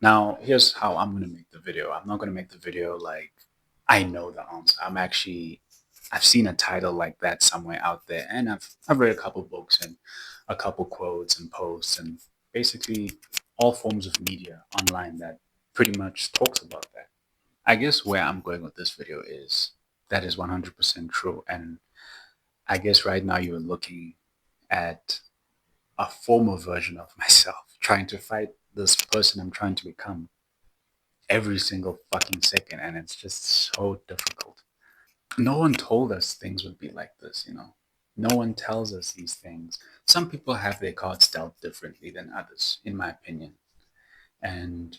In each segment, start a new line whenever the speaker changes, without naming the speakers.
Now, here's how I'm going to make the video. I'm not going to make the video like I know the answer. I've seen a title like that somewhere out there, and I've read a couple books and a couple quotes and posts and basically all forms of media online that pretty much talks about that. I guess where I'm going with this video is that is 100% true. And I guess right now you're looking at a former version of myself trying to fight this person I'm trying to become every single fucking second, and it's just so difficult. No one told us things would be like this. No one tells us these things. Some people have their cards dealt differently than others, in my opinion. And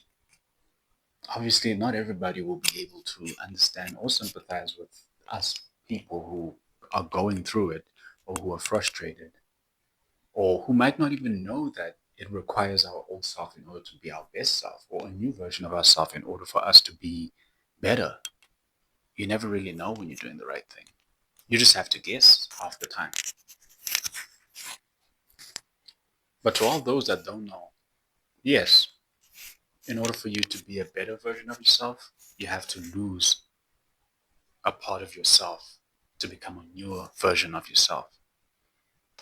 obviously, not everybody will be able to understand or sympathize with us people who are going through it or who are frustrated or who might not even know that it requires our old self in order to be our best self or a new version of ourselves in order for us to be better. You never really know when you're doing the right thing. You just have to guess half the time. But to all those that don't know, yes, in order for you to be a better version of yourself, you have to lose a part of yourself to become a newer version of yourself.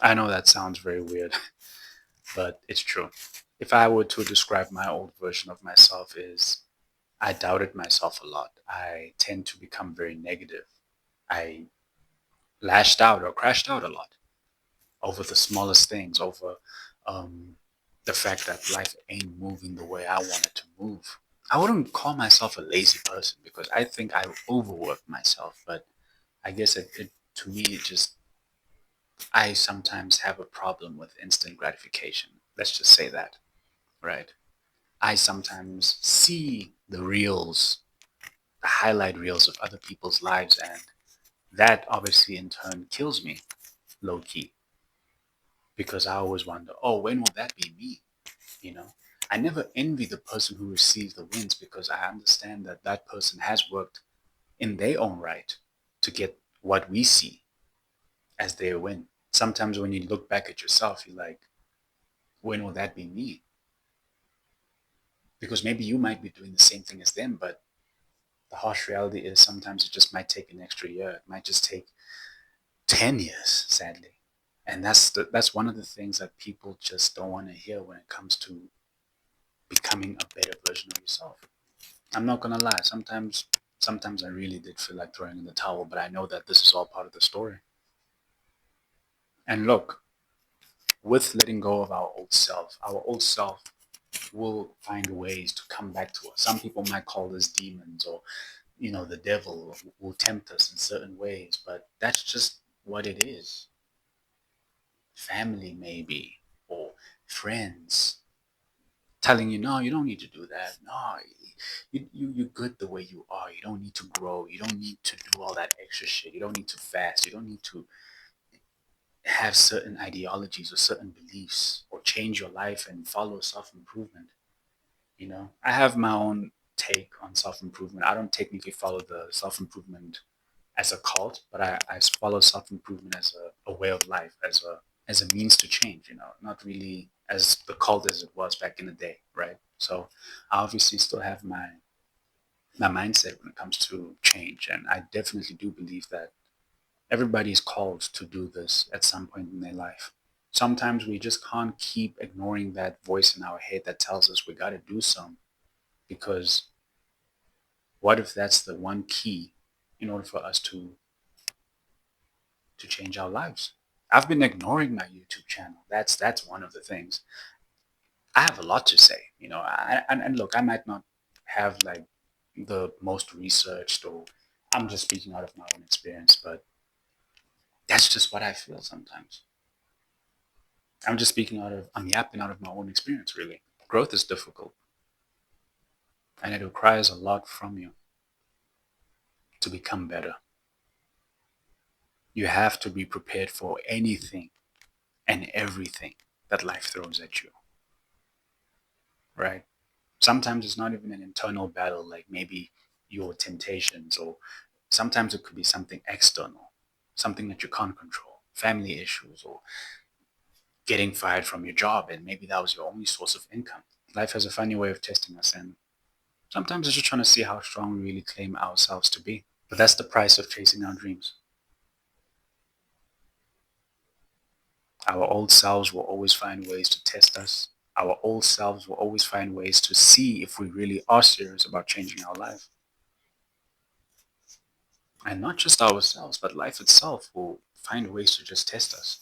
I know that sounds very weird, but it's true. If I were to describe my old version of myself is I doubted myself a lot. I tend to become very negative. I lashed out or crashed out a lot over the smallest things, over um, the fact that life ain't moving the way I want it to move. I wouldn't call myself a lazy person because I think I overwork myself, but I guess to me, it just, I sometimes have a problem with instant gratification. Let's just say that, right? I sometimes see the reels, the highlight reels of other people's lives, and that obviously in turn kills me low key because I always wonder, oh, when will that be me? You know, I never envy the person who receives the wins because I understand that that person has worked in their own right to get what we see as their win. Sometimes when you look back at yourself, you're like, when will that be me? Because maybe you might be doing the same thing as them, but the harsh reality is sometimes it just might take an extra year. It might just take 10 years, sadly. And that's one of the things that people just don't want to hear when it comes to becoming a better version of yourself. I'm not gonna lie. Sometimes I really did feel like throwing in the towel, but I know that this is all part of the story. And look, with letting go of our old self will find ways to come back to us. Some people might call this demons or, the devil will tempt us in certain ways, but that's just what it is. Family, maybe, or friends telling you, no, you don't need to do that. No, you're good the way you are. You don't need to grow. You don't need to do all that extra shit. You don't need to fast. You don't need to have certain ideologies or certain beliefs or change your life and follow self-improvement. I have my own take on self-improvement. I don't technically follow the self-improvement as a cult, but I follow self-improvement as a way of life, as a means to change, not really as the cult as it was back in the day, right? So I obviously still have my mindset when it comes to change, and I definitely do believe that everybody is called to do this at some point in their life. Sometimes we just can't keep ignoring that voice in our head that tells us we got to do some, because what if that's the one key in order for us to change our lives? I've been ignoring my YouTube channel. That's one of the things. I have a lot to say, and look, I might not have like the most researched, or I'm just speaking out of my own experience, but that's just what I feel sometimes. I'm yapping out of my own experience, really. Growth is difficult, and it requires a lot from you to become better. You have to be prepared for anything and everything that life throws at you, right? Sometimes it's not even an internal battle, like maybe your temptations, or sometimes it could be something external, something that you can't control, family issues, or getting fired from your job, and maybe that was your only source of income. Life has a funny way of testing us, and sometimes it's just trying to see how strong we really claim ourselves to be. But that's the price of chasing our dreams. Our old selves will always find ways to test us. Our old selves will always find ways to see if we really are serious about changing our life. And not just ourselves, but life itself will find ways to just test us.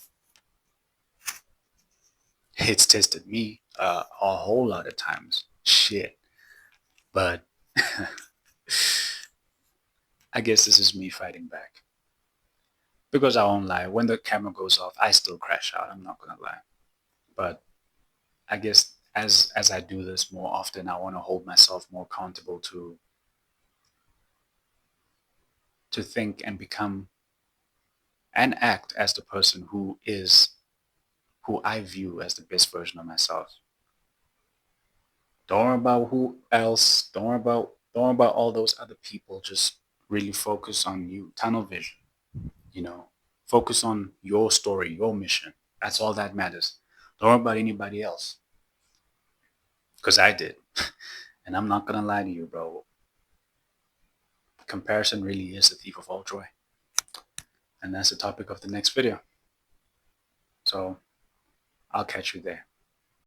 It's tested me a whole lot of times. Shit. But I guess this is me fighting back. Because I won't lie, when the camera goes off, I still crash out. I'm not gonna lie. But I guess as I do this more often, I want to hold myself more accountable to think and become and act as the person who I view as the best version of myself. Don't worry about who else. Don't worry about all those other people. Just really focus on you. Tunnel vision. You know, focus on your story, your mission. That's all that matters. Don't worry about anybody else. Because I did. And I'm not going to lie to you, bro. Comparison really is the thief of all joy. And that's the topic of the next video. So I'll catch you there.